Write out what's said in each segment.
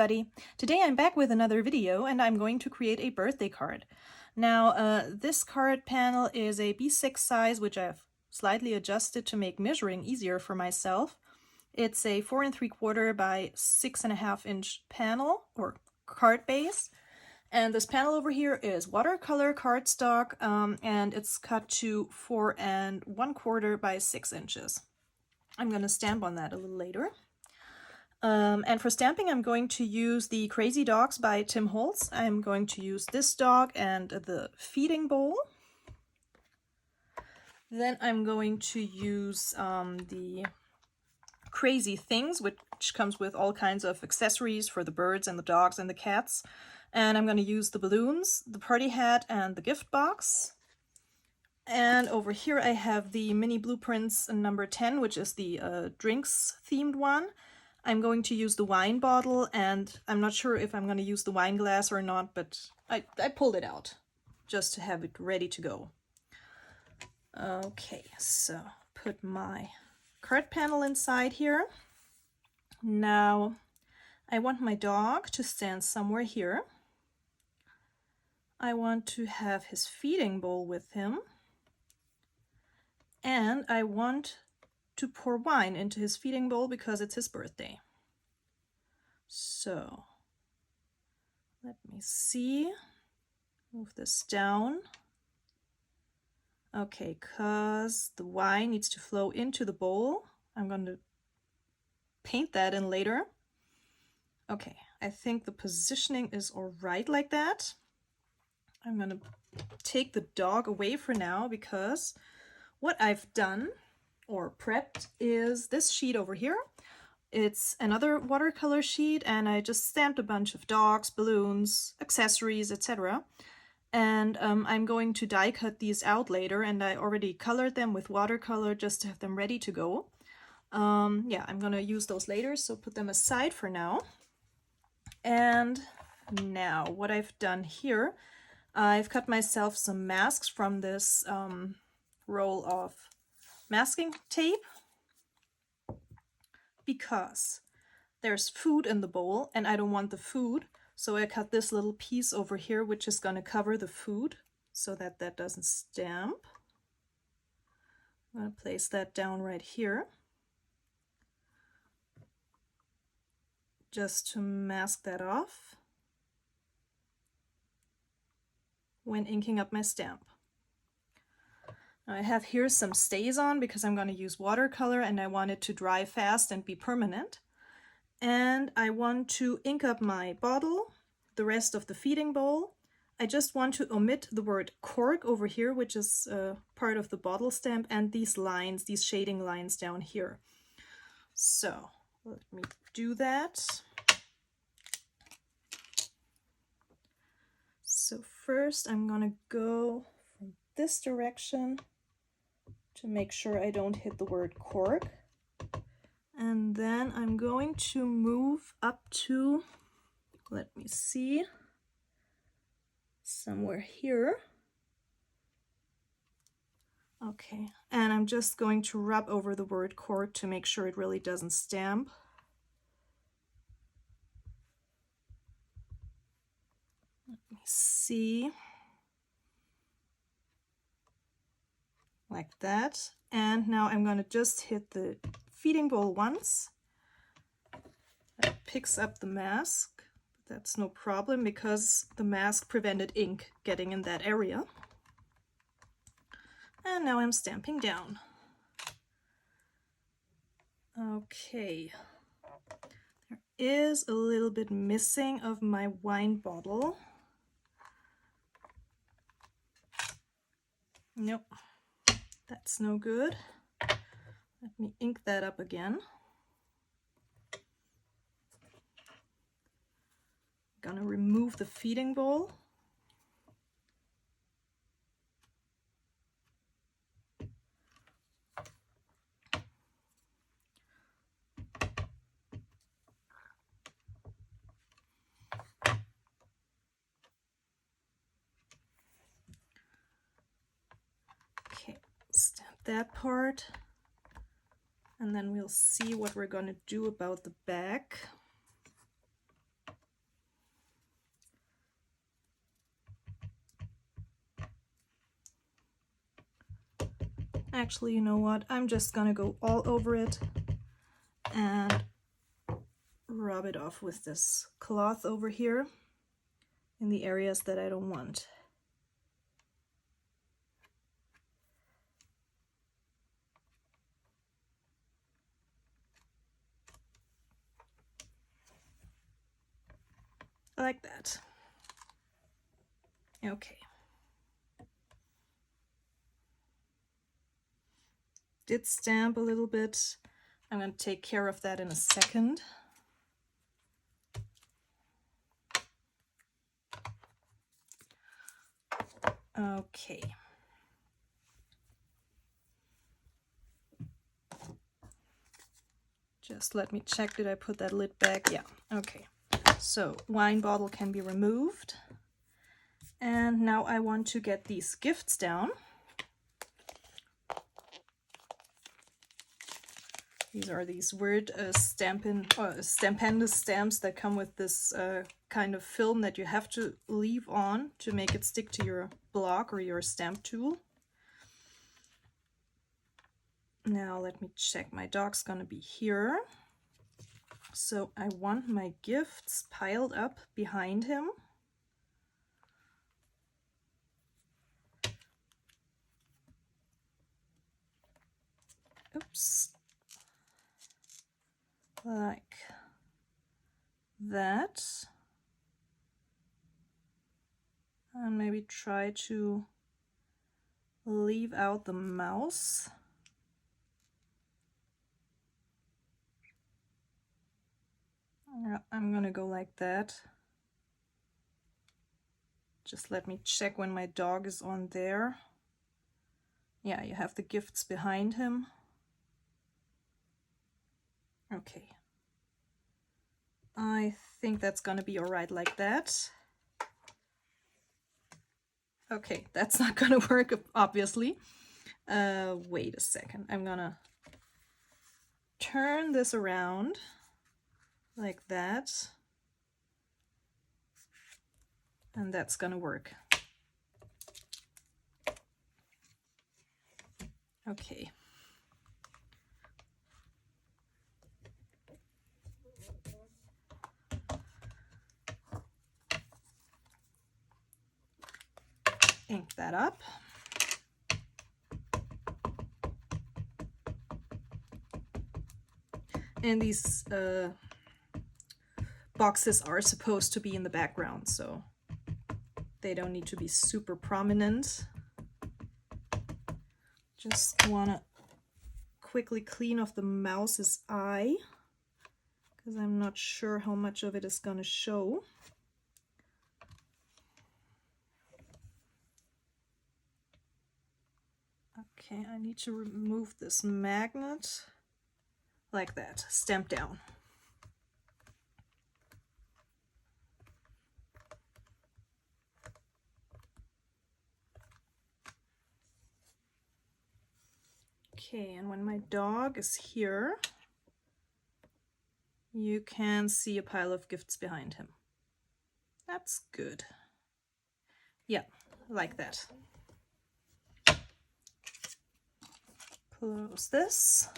everybody! Today I'm back with another video and I'm going to create a birthday card. Now this card panel is a B6 size, which I've slightly adjusted to make measuring easier for myself. It's a 4 3/4 by 6.5 inch panel or card base. And this panel over here is watercolor cardstock and it's cut to 4 1/4 by 6 inches. I'm going to stamp on that a little later. And for stamping, I'm going to use the Crazy Dogs by Tim Holtz. I'm going to use this dog and the feeding bowl. Then I'm going to use the Crazy Things, which comes with all kinds of accessories for the birds and the dogs and the cats. And I'm going to use the balloons, the party hat, and the gift box. And over here I have the mini blueprints number 10, which is the drinks themed one. I'm going to use the wine bottle, and I'm not sure if I'm going to use the wine glass or not, but I pulled it out just to have it ready to go. Okay, so put my card panel inside here. Now I want my dog to stand somewhere here. I want to have his feeding bowl with him. And I want to pour wine into his feeding bowl because it's his birthday. So let me see. Move this down. Okay, because the wine needs to flow into the bowl. I'm going to paint that in later. Okay, I think the positioning is all right like that. I'm going to take the dog away for now because what I've done or prepped is this sheet over here. It's another watercolor sheet, and I just stamped a bunch of dogs, balloons, accessories, etc. And I'm going to die cut these out later, and I already colored them with watercolor just to have them ready to go. Yeah, I'm gonna use those later, so put them aside for now. And now what I've done here, I've cut myself some masks from this roll of masking tape because there's food in the bowl and I don't want the food, so I cut this little piece over here which is going to cover the food so that that doesn't stamp. I'm going to place that down right here just to mask that off when inking up my stamp. I have here some stays on because I'm going to use watercolor and I want it to dry fast and be permanent. And I want to ink up my bottle, the rest of the feeding bowl. I just want to omit the word cork over here, which is part of the bottle stamp, and these lines, these shading lines down here. So let me do that. So first I'm going to go from this direction to make sure I don't hit the word cork. And then I'm going to move up to, let me see, somewhere here. Okay, and I'm just going to rub over the word cork to make sure it really doesn't stamp. Let me see. Like that. And now I'm going to just hit the feeding bowl once. That picks up the mask. That's no problem because the mask prevented ink getting in that area. And now I'm stamping down. Okay. There is a little bit missing of my wine bottle. Nope. That's no good. Let me ink that up again. I'm gonna remove the feeding bowl. Okay, stamp that part. And then we'll see what we're going to do about the back. Actually, you know what? I'm just gonna go all over it and rub it off with this cloth over here in the areas that I don't want. Like that. Okay. Did stamp a little bit. I'm going to take care of that in a second. Okay. Just let me check, did I put that lid back? Yeah, okay. So wine bottle can be removed. And now I want to get these gifts down. These are these weird stampendous stamps that come with this kind of film that you have to leave on to make it stick to your block or your stamp tool. Now let me check, my dog's gonna be here. So I want my gifts piled up behind him. Oops. Like that. And maybe try to leave out the mouse. Yeah, I'm gonna go like that. Just let me check when my dog is on there. Yeah, you have the gifts behind him. Okay. I think that's gonna be all right like that. Okay, that's not gonna work, obviously. Wait a second. I'm gonna turn this around like that. And that's gonna work. Okay. Ink that up. And these boxes are supposed to be in the background, so they don't need to be super prominent. Just want to quickly clean off the mouse's eye, because I'm not sure how much of it is going to show. Okay, I need to remove this magnet like that, stamp down. Okay, and when my dog is here, you can see a pile of gifts behind him. That's good. Yeah, like that. Close this.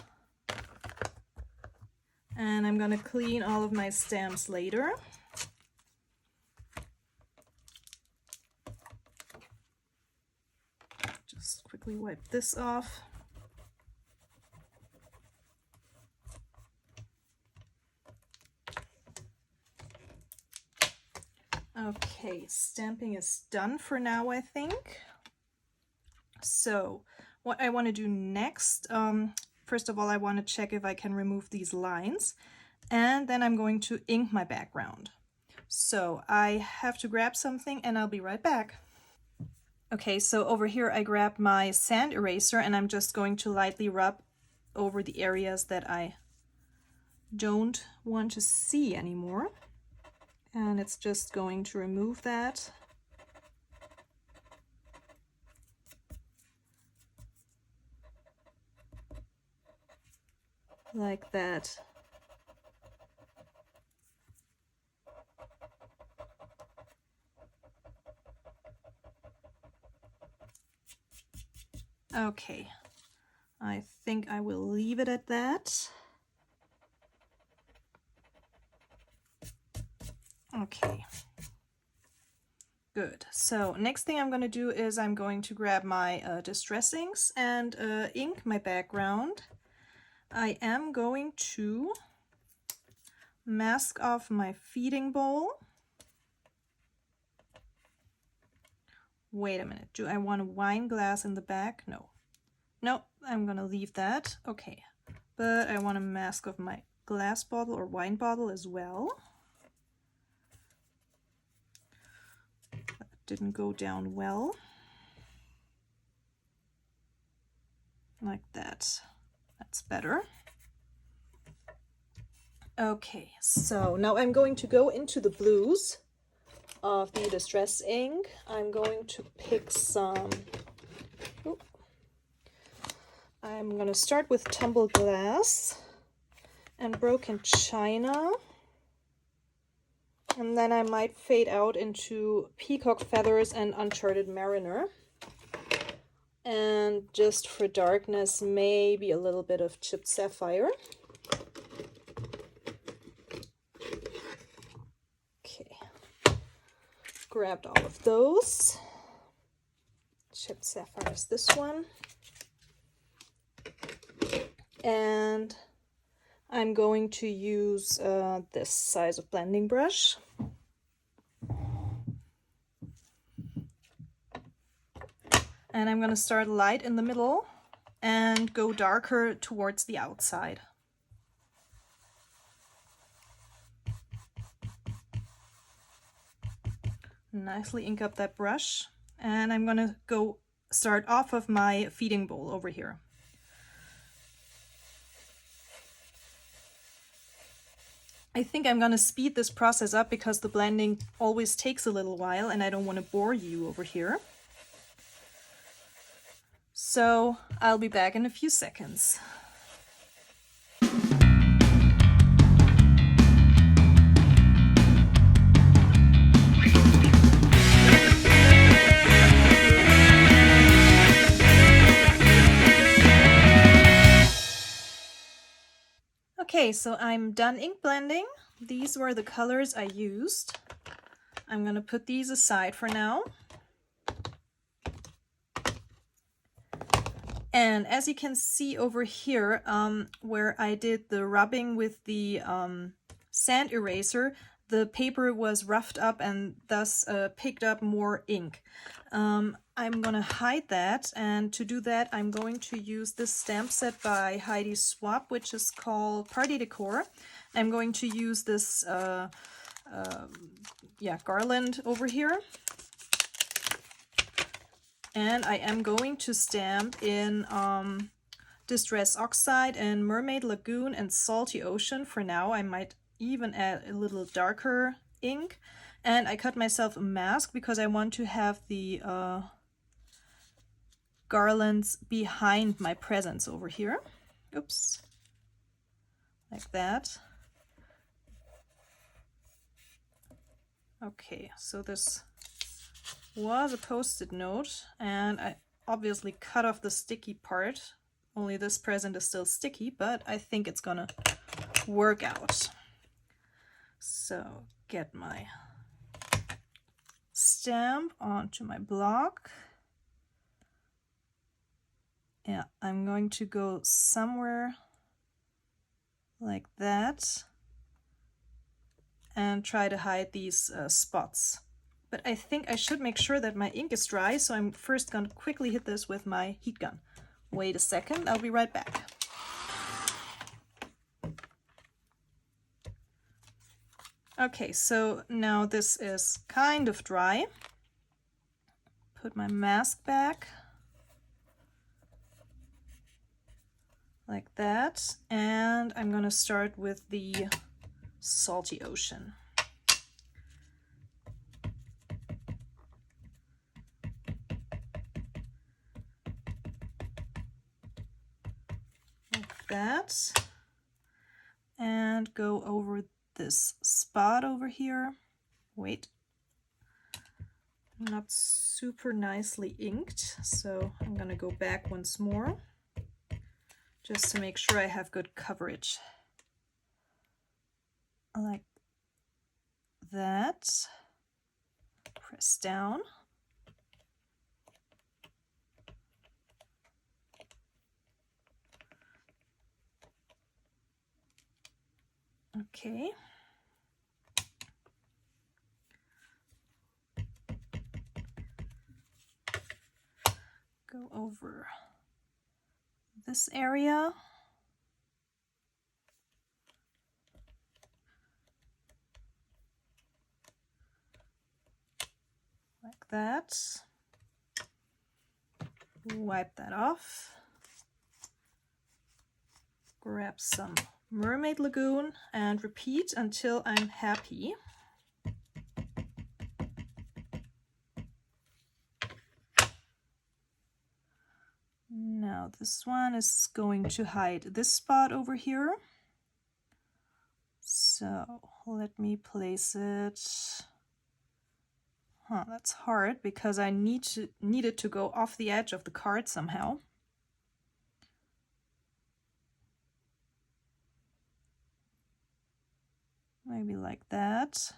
And I'm gonna clean all of my stamps later. Just quickly wipe this off. Okay, stamping is done for now, I think. So what I want to do next, first of all, I want to check if I can remove these lines, and then I'm going to ink my background. So I have to grab something and I'll be right back. Okay, so over here I grabbed my sand eraser and I'm just going to lightly rub over the areas that I don't want to see anymore. And it's just going to remove that. Like that. Okay, I think I will leave it at that. Okay. Good. So next thing I'm going to do is I'm going to grab my distress inks and ink my background. I am going to mask off my feeding bowl. Wait a minute. Do I want a wine glass in the back? No. No, I'm going to leave that. Okay. But I want to mask off my glass bottle or wine bottle as well. Didn't go down well. Like that. That's better. Okay, so now I'm going to go into the blues of the distress ink. I'm going to pick some. I'm going to start with tumbled glass and broken china. And then I might fade out into peacock feathers and uncharted mariner. And just for darkness, maybe a little bit of chipped sapphire. Okay. Grabbed all of those. Chipped sapphire is this one. And I'm going to use this size of blending brush. And I'm going to start light in the middle and go darker towards the outside. Nicely ink up that brush. And I'm going to go start off of my feeding bowl over here. I think I'm going to speed this process up because the blending always takes a little while and I don't want to bore you over here. So I'll be back in a few seconds. Okay, so I'm done ink blending. These were the colors I used. I'm going to put these aside for now. And as you can see over here, where I did the rubbing with the sand eraser, the paper was roughed up and thus picked up more ink. I'm going to hide that, and to do that I'm going to use this stamp set by Heidi Swap, which is called Party Decor. I'm going to use this garland over here. And I am going to stamp in Distress Oxide and Mermaid Lagoon and Salty Ocean for now. I might even add a little darker ink. And I cut myself a mask because I want to have the garlands behind my presents over here. Oops. Like that. Okay, so this was a post-it note, and I obviously cut off the sticky part. Only this present is still sticky, but I think it's gonna work out. So get my stamp onto my block. Yeah, I'm going to go somewhere like that and try to hide these spots. But I think I should make sure that my ink is dry, so I'm first going to quickly hit this with my heat gun. Wait a second, I'll be right back. Okay, so now this is kind of dry. Put my mask back. Like that. And I'm going to start with the Salty Ocean. That, and go over this spot over here. Wait, not super nicely inked, so I'm gonna go back once more. just to make sure I have good coverage. Like that. Press down. Okay. Go over this area. Like that. Wipe that off. Grab some Mermaid Lagoon and repeat until I'm happy. Now this one is going to hide this spot over here. So let me place it. That's hard because I need it to go off the edge of the card somehow. Maybe like that.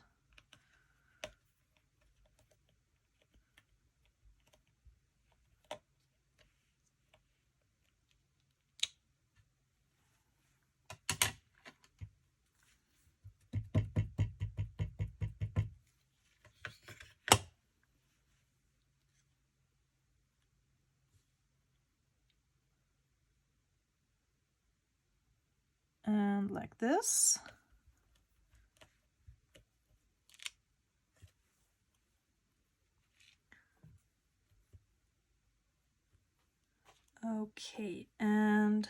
And like this. Okay, and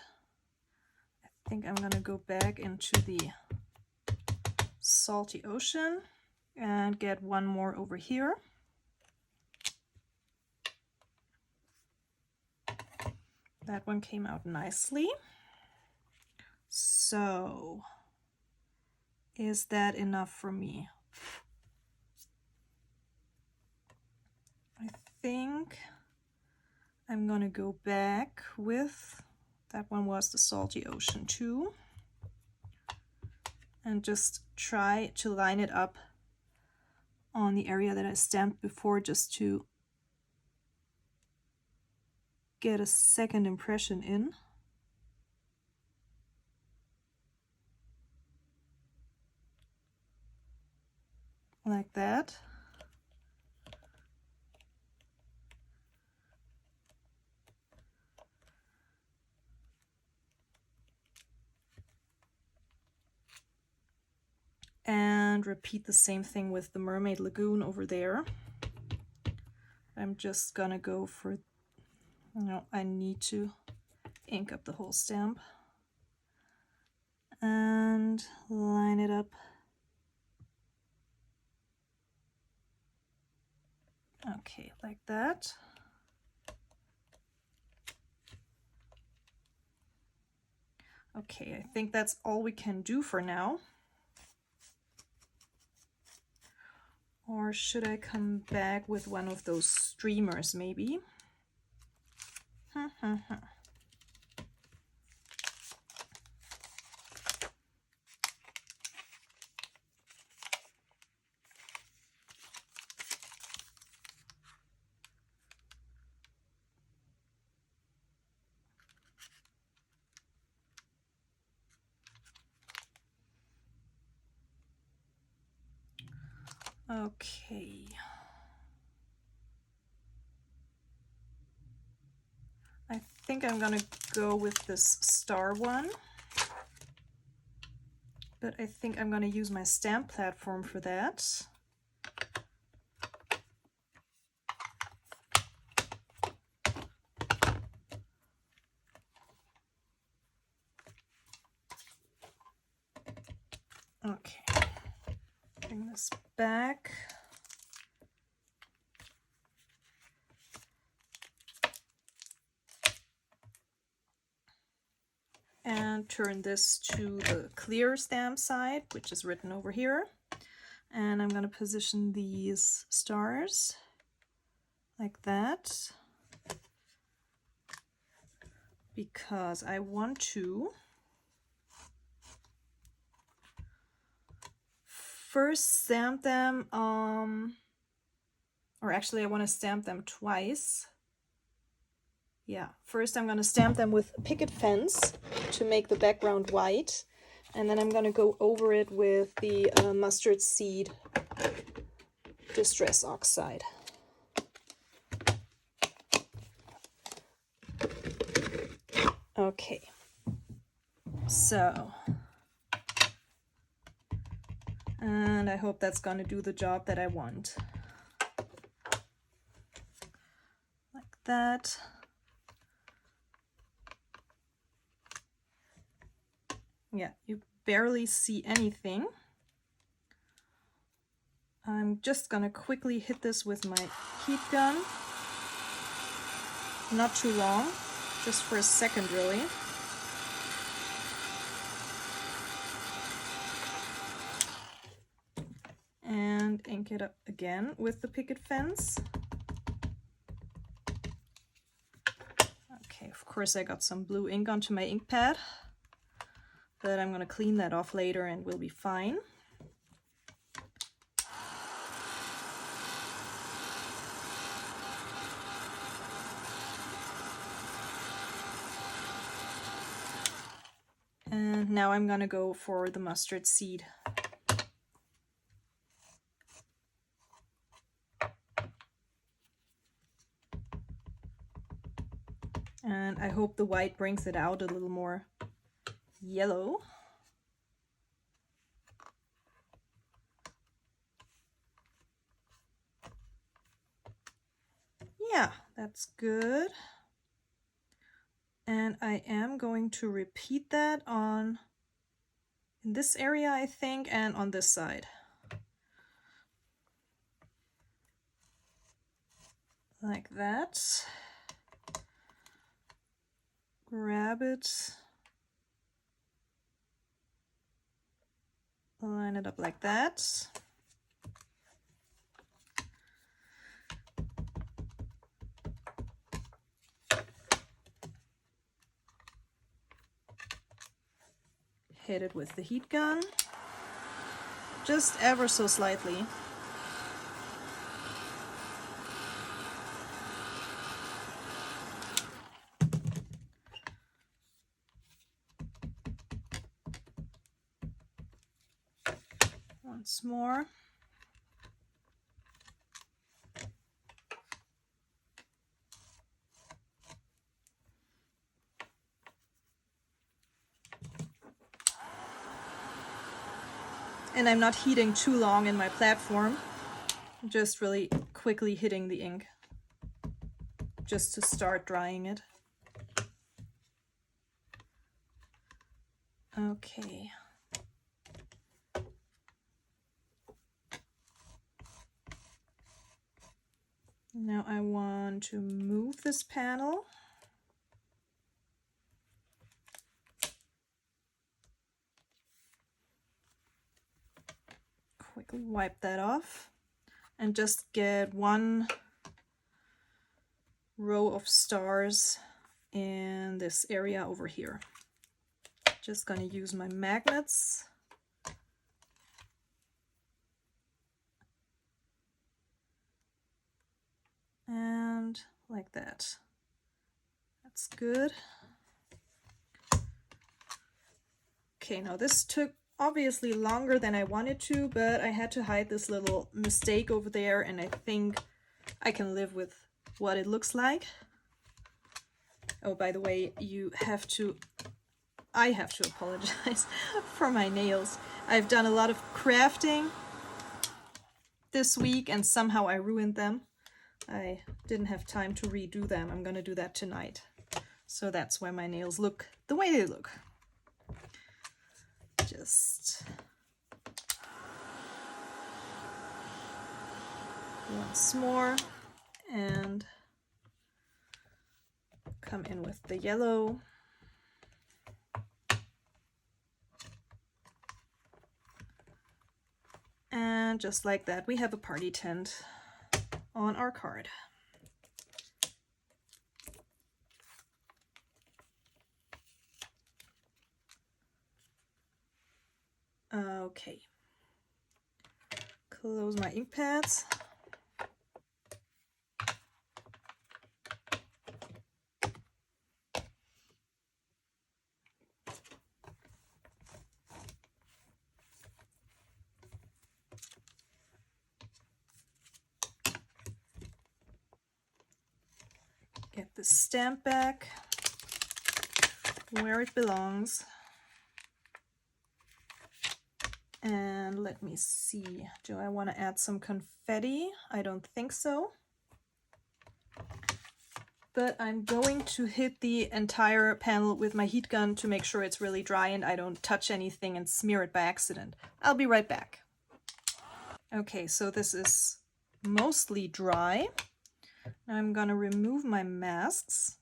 I think I'm gonna go back into the salty ocean and get one more over here. That one came out nicely. So, is that enough for me? I think I'm gonna go back with, that one was the salty ocean too, and just try to line it up on the area that I stamped before, just to get a second impression in. Like that. And repeat the same thing with the Mermaid Lagoon over there. I'm just gonna go for, I need to ink up the whole stamp. And line it up. Okay, like that. Okay, I think that's all we can do for now. Or should I come back with one of those streamers maybe? Okay. I think I'm gonna go with this star one, but I think I'm gonna use my stamp platform for that. Okay, bring this back. And turn this to the clear stamp side, which is written over here. And I'm going to position these stars like that. because I want to first stamp them, or actually I want to stamp them twice. Yeah, first I'm going to stamp them with picket fence to make the background white, and then I'm going to go over it with the mustard seed distress oxide. Okay, so, and I hope that's going to do the job that I want. Like that. Yeah, you barely see anything. I'm just gonna quickly hit this with my heat gun. Not too long, just for a second really. And ink it up again with the picket fence. Okay, of course I got some blue ink onto my ink pad, but I'm gonna clean that off later and we'll be fine. And now I'm gonna go for the mustard seed. And I hope the white brings it out a little more yellow. Yeah, that's good. And I am going to repeat that in this area, I think, and on this side. Like that. Grab it. Line it up like that. Hit it with the heat gun, just ever so slightly. Once more. And I'm not heating too long in my platform, just really quickly hitting the ink just to start drying it. Okay. Now I want to move this panel. Quickly wipe that off and just get one row of stars in this area over here. Just gonna use my magnets. And like that. That's good. Okay, now this took obviously longer than I wanted to, but I had to hide this little mistake over there, and I think I can live with what it looks like. Oh, by the way, I have to apologize for my nails. I've done a lot of crafting this week and somehow I ruined them. I didn't have time to redo them. I'm gonna do that tonight. So that's why my nails look the way they look. Just once more and come in with the yellow. And just like that, we have a party tent on our card. Okay. Close my ink pads. Get the stamp back where it belongs. And let me see, do I want to add some confetti? I don't think so. But I'm going to hit the entire panel with my heat gun to make sure it's really dry and I don't touch anything and smear it by accident. I'll be right back. Okay, so this is mostly dry. Now I'm going to remove my masks.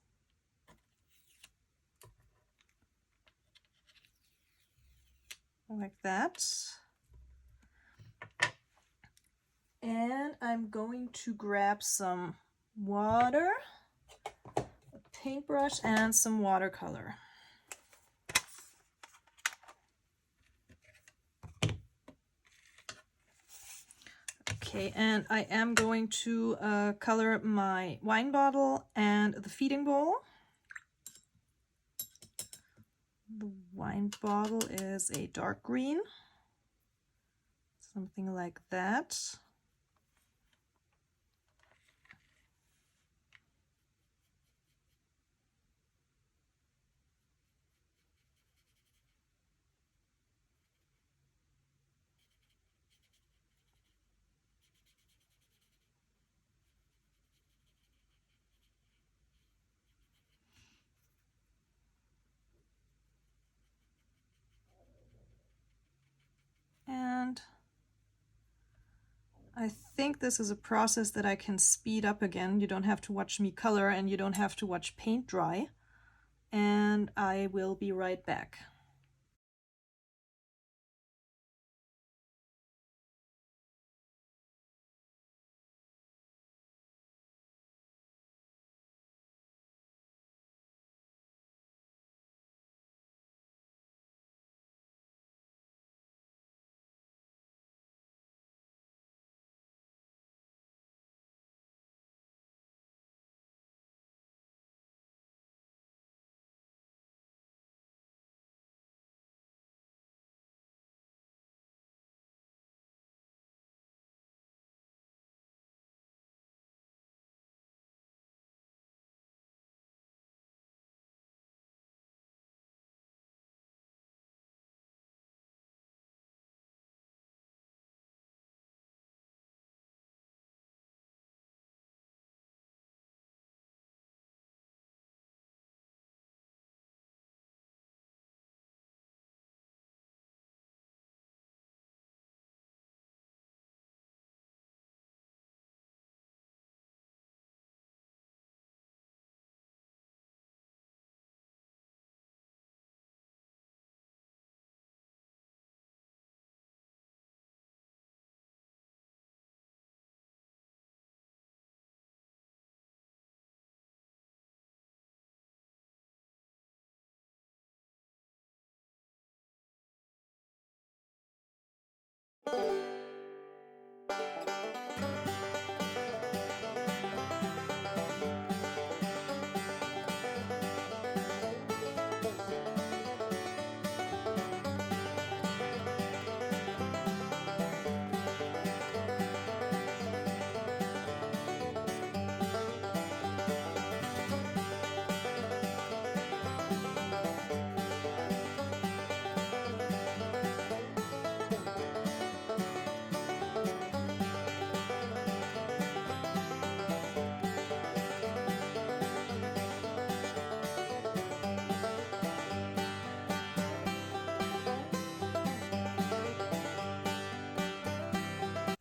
Like that. And I'm going to grab some water, a paintbrush, and some watercolor. Okay, and I am going to color my wine bottle and the feeding bowl. The wine bottle is a dark green, something like that. And I think this is a process that I can speed up again. You don't have to watch me color and you don't have to watch paint dry. And I will be right back.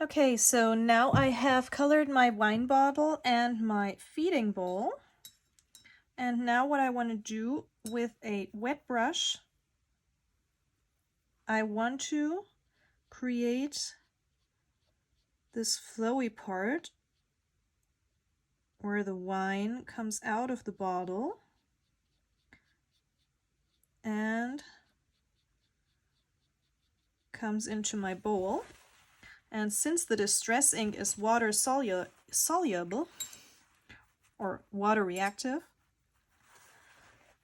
Okay, so now I have colored my wine bottle and my feeding bowl. And now what I want to do with a wet brush, I want to create this flowy part where the wine comes out of the bottle and comes into my bowl. And since the distress ink is water soluble or water reactive,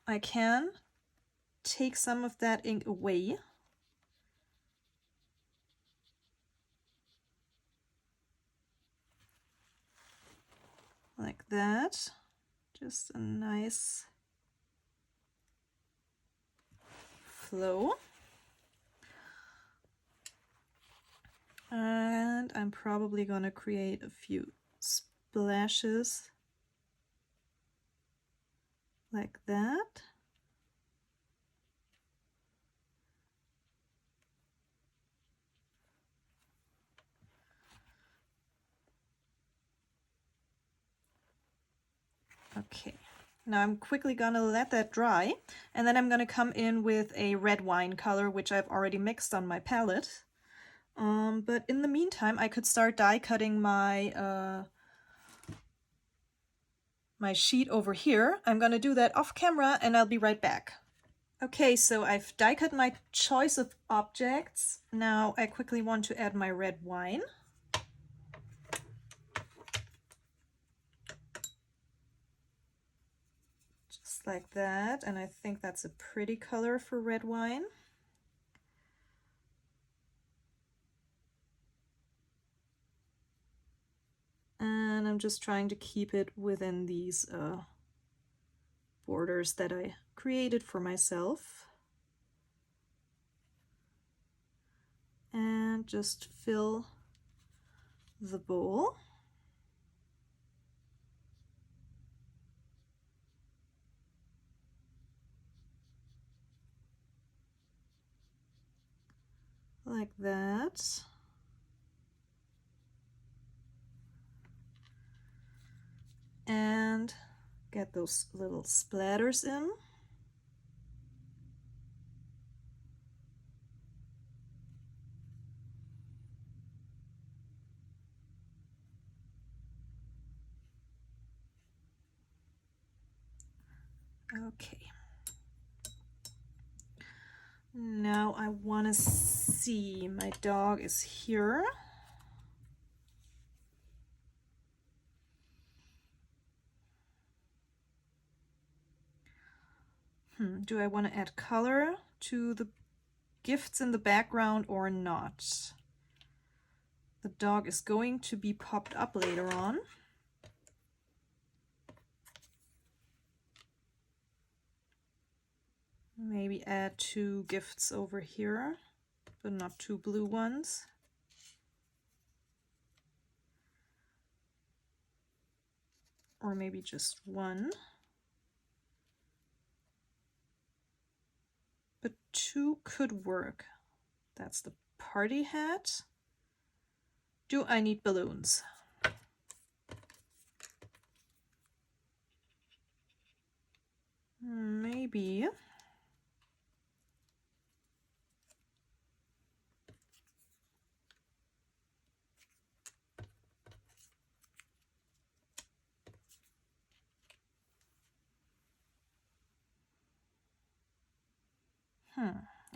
I can take some of that ink away. Like that. Just a nice flow. And I'm probably going to create a few splashes like that. Okay, now I'm quickly gonna let that dry, and then I'm gonna come in with a red wine color, which I've already mixed on my palette. But in the meantime, I could start die cutting my my sheet over here. I'm gonna do that off camera, and I'll be right back. Okay, so I've die cut my choice of objects. Now I quickly want to add my red wine. Just like that, and I think that's a pretty color for red wine. And I'm just trying to keep it within these borders that I created for myself. And just fill the bowl. Like that. And get those little splatters in. Okay. Now I want to see, my dog is here. Do I want to add color to the gifts in the background or not? The dog is going to be popped up later on. Maybe add 2 gifts over here, but not 2 blue ones. Or maybe just 1. But 2 could work. That's the party hat. Do I need balloons? Maybe.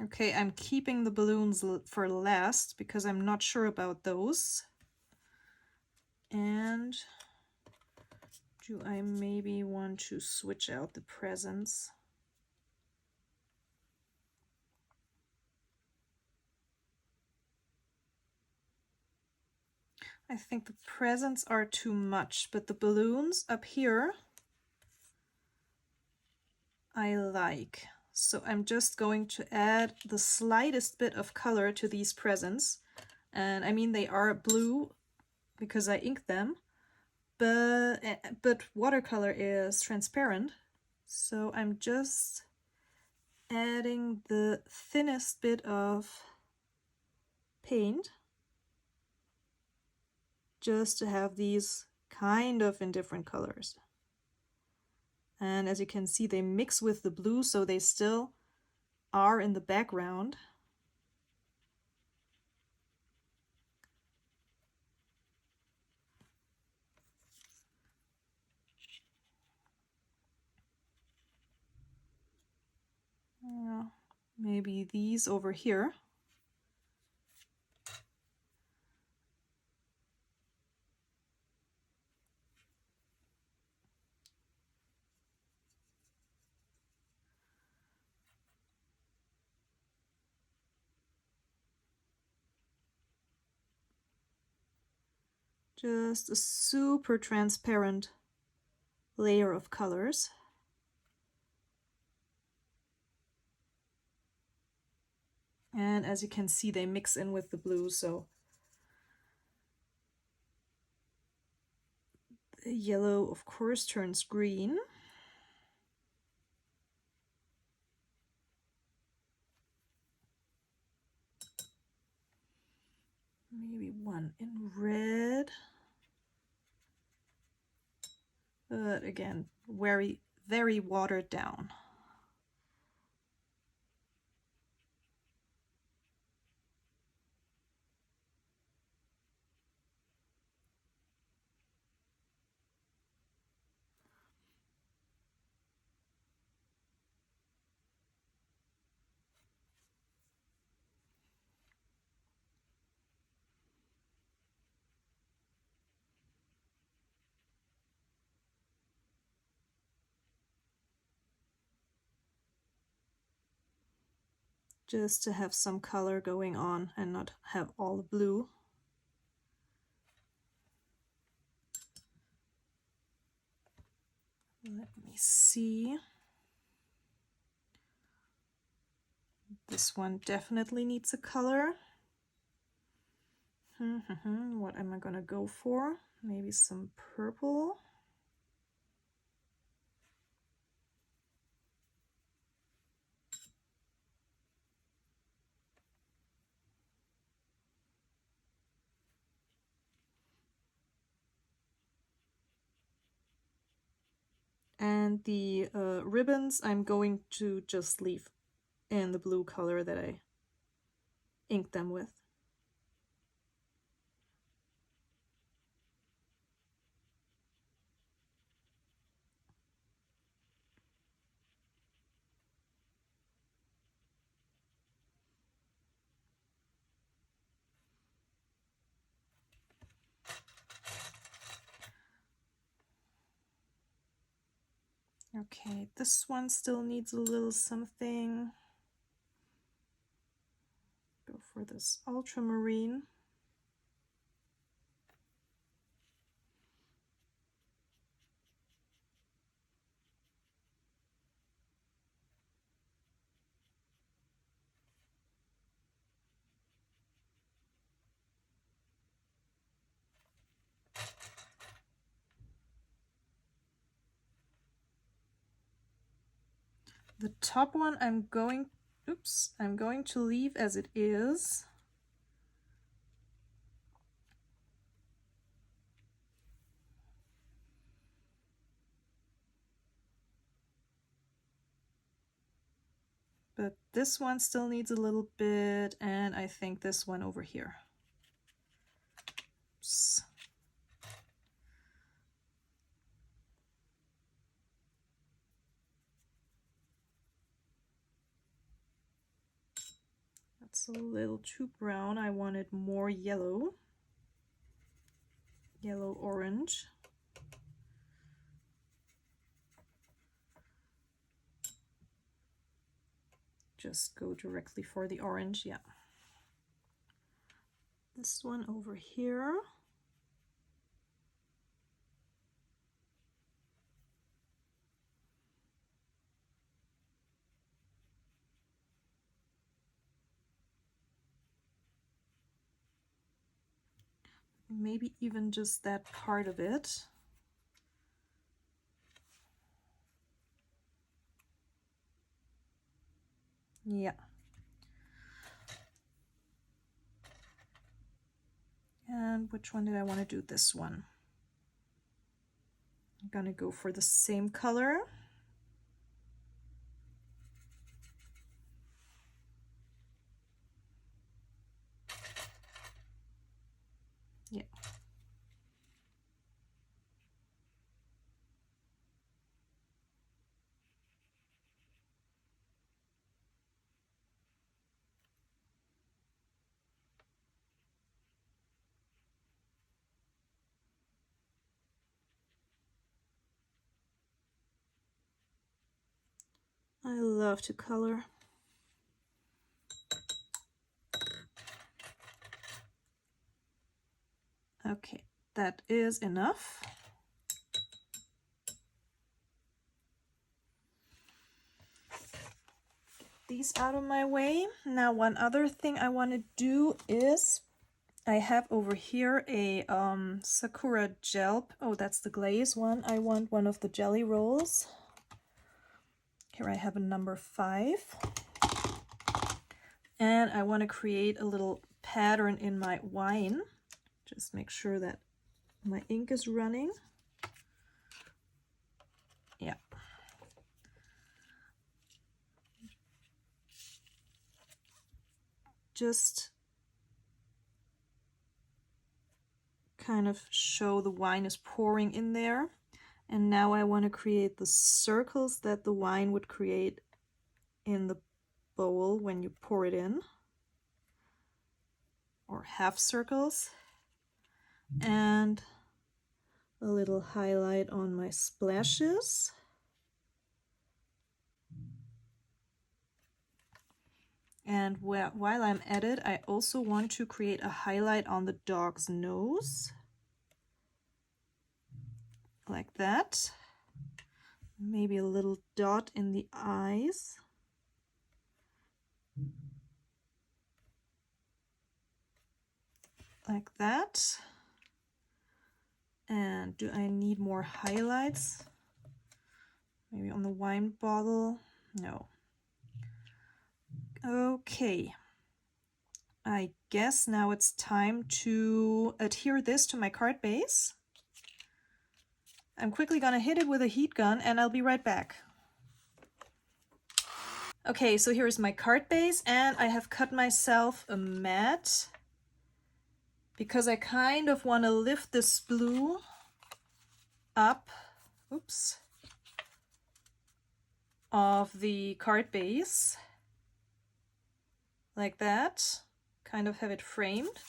Okay, I'm keeping the balloons for last because I'm not sure about those. And do I maybe want to switch out the presents? I think the presents are too much, but the balloons up here I like. So I'm just going to add the slightest bit of color to these presents. And I mean, they are blue because I inked them, but watercolor is transparent. So I'm just adding the thinnest bit of paint just to have these kind of in different colors. And as you can see, they mix with the blue, so they still are in the background. Maybe these over here. Just a super transparent layer of colors. And as you can see, they mix in with the blue, so the yellow, of course, turns green. Maybe one in red. But again, very, very watered down. Just to have some color going on and not have all the blue. Let me see. This one definitely needs a color. What am I gonna go for? Maybe some purple. And the ribbons I'm going to just leave in the blue color that I inked them with. Okay, this one still needs a little something. Go for this ultramarine. The top one I'm going to leave as it is. But this one still needs a little bit, and I think this one over here. Oops. That's a little too brown. I wanted more yellow. Yellow orange. Just go directly for the orange, yeah. This one over here. Maybe even just that part of it. Yeah. And which one did I want to do? This one. I'm gonna go for the same color. Yeah. I love to color. Okay, that is enough. These out of my way. Now one other thing I want to do is I have over here a Sakura gel. Oh, that's the glaze one. I want one of the jelly rolls. Here I have a number 5. And I want to create a little pattern in my wine. Just make sure that my ink is running. Yeah. Just kind of show the wine is pouring in there. And now I want to create the circles that the wine would create in the bowl when you pour it in, or half circles, and a little highlight on my splashes. And while I'm at it, I also want to create a highlight on the dog's nose, like that. Maybe a little dot in the eyes. Like that. And do I need more highlights? Maybe on the wine bottle? No. Okay. I guess now it's time to adhere this to my card base. I'm quickly gonna hit it with a heat gun and I'll be right back. Okay, so here's my card base, and I have cut myself a mat because I kind of want to lift this blue up, oops, of the card base, like that, kind of have it framed.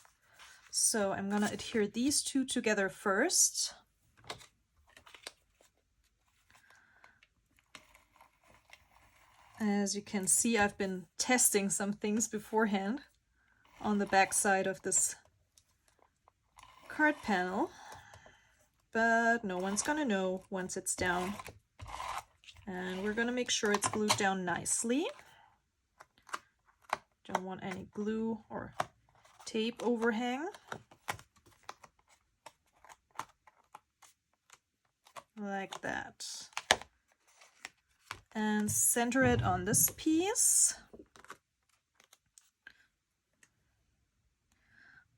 So I'm gonna adhere these two together first. As you can see, I've been testing some things beforehand on the back side of this card panel, but no one's gonna know once it's down. And we're gonna make sure it's glued down nicely. Don't want any glue or tape overhang. Like that. And center it on this piece.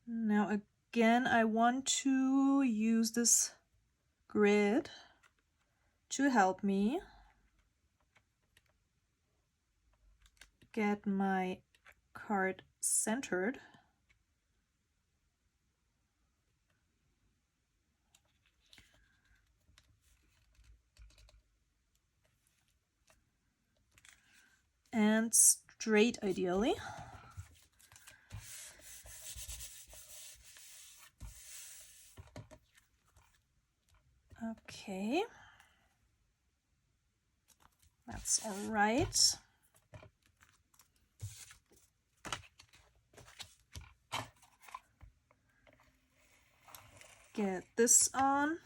Now again, I want to use this grid to help me get my card centered. And straight, ideally. Okay, that's all right. Get this on.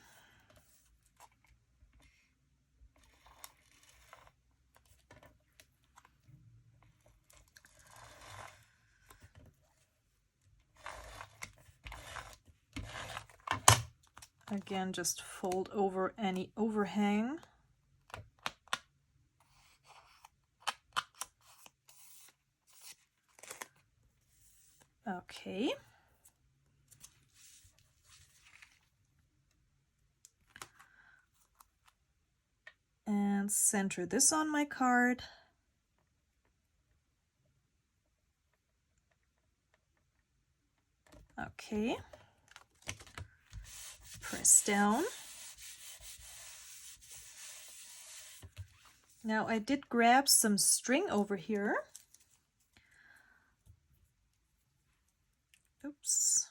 Again, just fold over any overhang. Okay. And center this on my card. Okay. Press down. Now I did grab some string over here. Oops.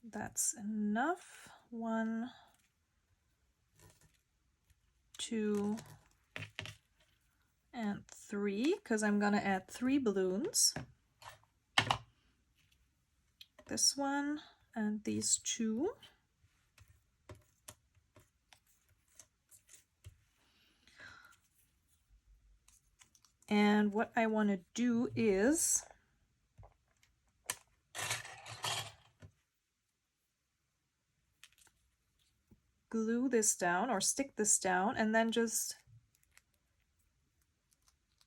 That's enough. 1, 2, and 3, because I'm gonna add 3 balloons. this one and these two. And what I want to do is glue this down or stick this down and then just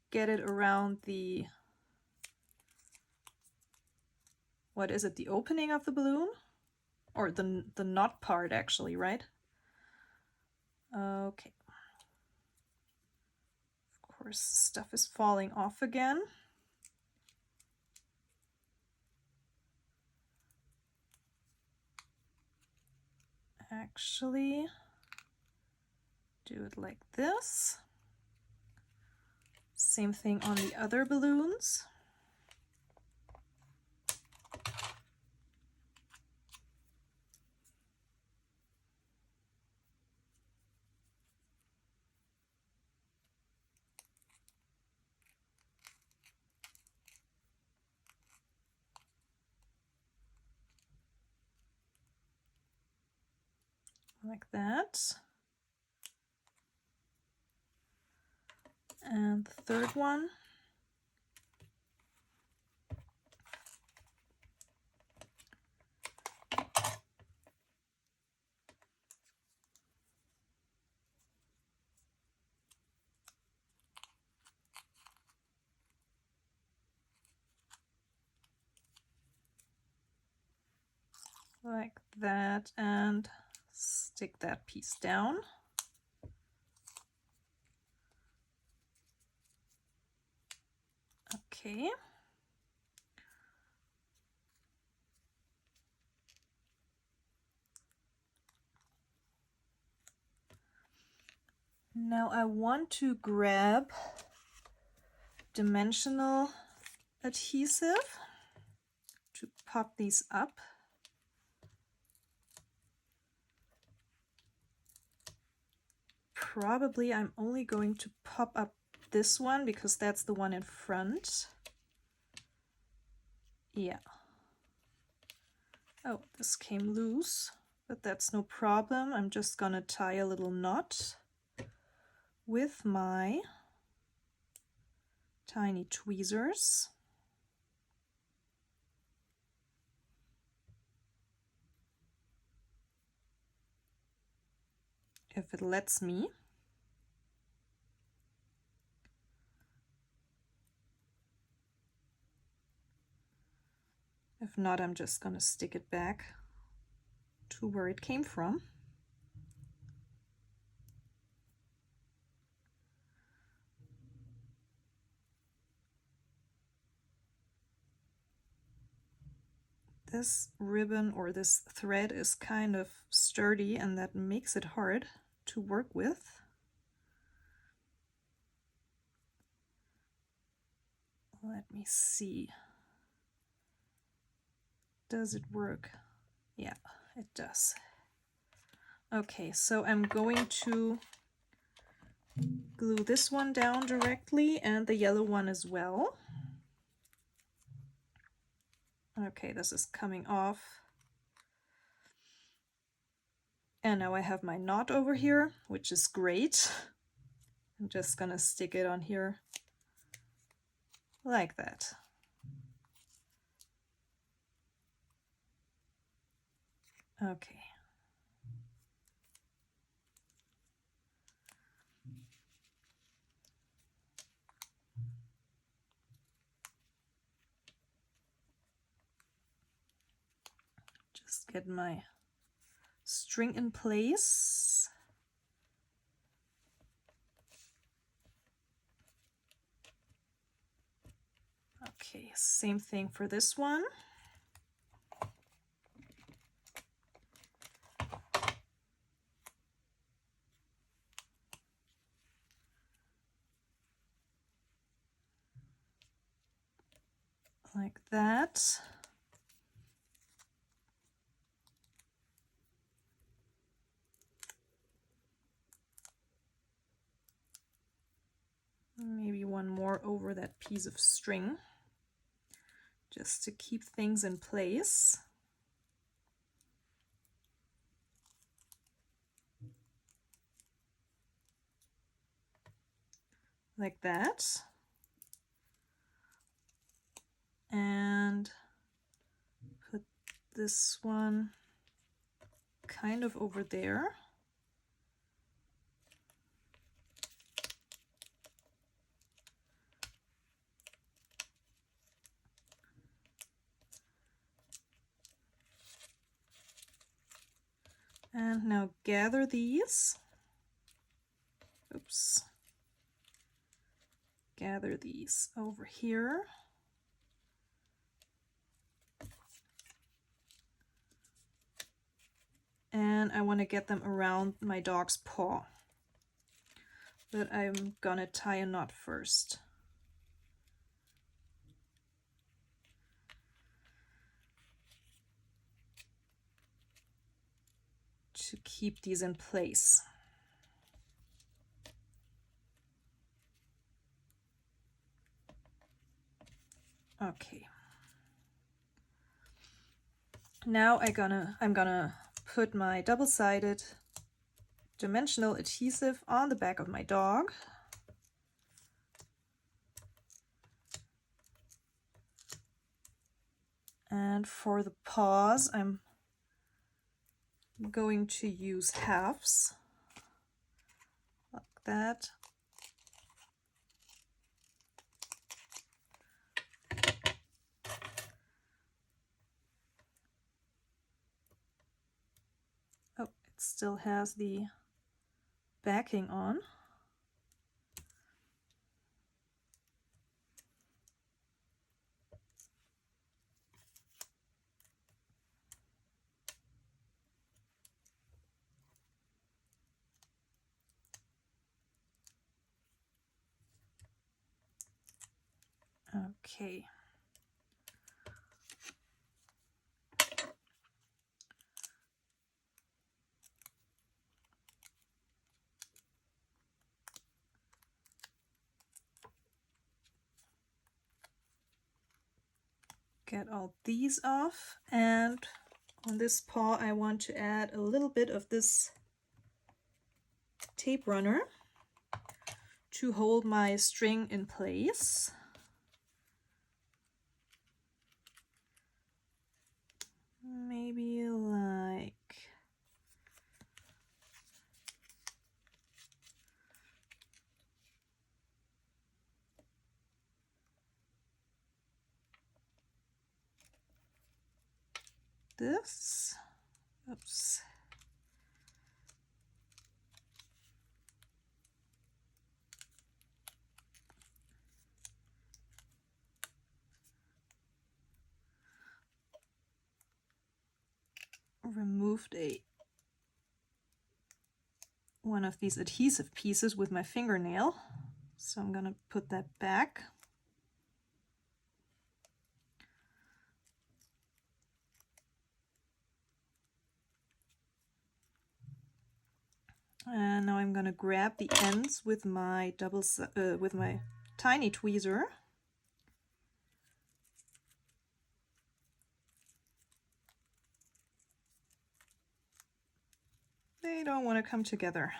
get it around the, what is it, the opening of the balloon? Or the knot part actually, right? Okay. Of course, stuff is falling off again. Actually, do it like this. Same thing on the other balloons. Like that. And the third one. Like that, and stick that piece down. Okay. Now I want to grab dimensional adhesive to pop these up. Probably I'm only going to pop up this one because that's the one in front. Yeah. Oh, this came loose, but that's no problem. I'm just gonna tie a little knot with my tiny tweezers. If it lets me. If not, I'm just gonna stick it back to where it came from. This ribbon or this thread is kind of sturdy, and that makes it hard to work with. Let me see. Does it work? Yeah, it does. Okay, so I'm going to glue this one down directly and the yellow one as well. Okay, this is coming off. And now I have my knot over here, which is great. I'm just gonna stick it on here like that. Okay. Just get my string in place. Okay, same thing for this one. Like that. Maybe one more over that piece of string, just to keep things in place. like that. And put this one kind of over there. And now gather these. Oops. Gather these over here. And I want to get them around my dog's paw. But I'm gonna tie a knot first. To keep these in place. Okay. Now I'm gonna put my double-sided dimensional adhesive on the back of my dog. And for the paws, I'm going to use halves, like that. Oh, it still has the backing on. Okay. Get all these off, and on this paw I want to add a little bit of this tape runner to hold my string in place. Maybe like this. Oops. Removed one of these adhesive pieces with my fingernail, so I'm gonna put that back. And now I'm gonna grab the ends with my tiny tweezer. They don't want to come together.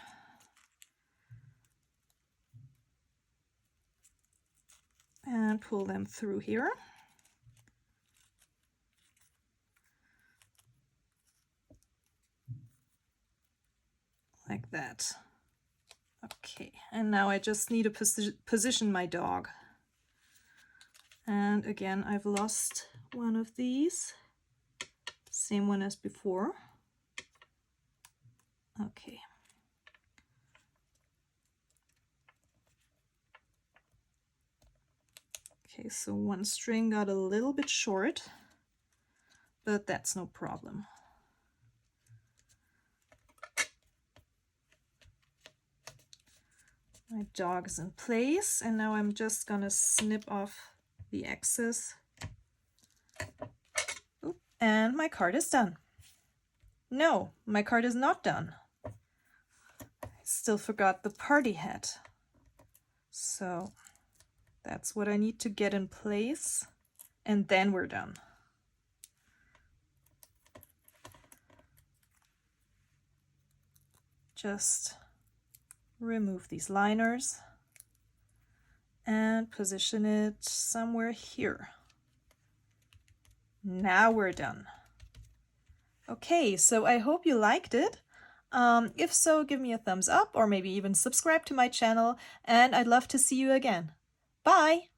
And pull them through here. Like that. Okay, and now I just need to position my dog. And again, I've lost one of these. Same one as before. Okay. Okay, so one string got a little bit short, but that's no problem. My dog is in place, and now I'm just gonna snip off the excess. Oop, and my card is done. No, my card is not done. I still forgot the party hat. So that's what I need to get in place, and then we're done. Just remove these liners. and position it somewhere here. Now we're done. Okay, so I hope you liked it. If so, give me a thumbs up or maybe even subscribe to my channel, and I'd love to see you again. Bye!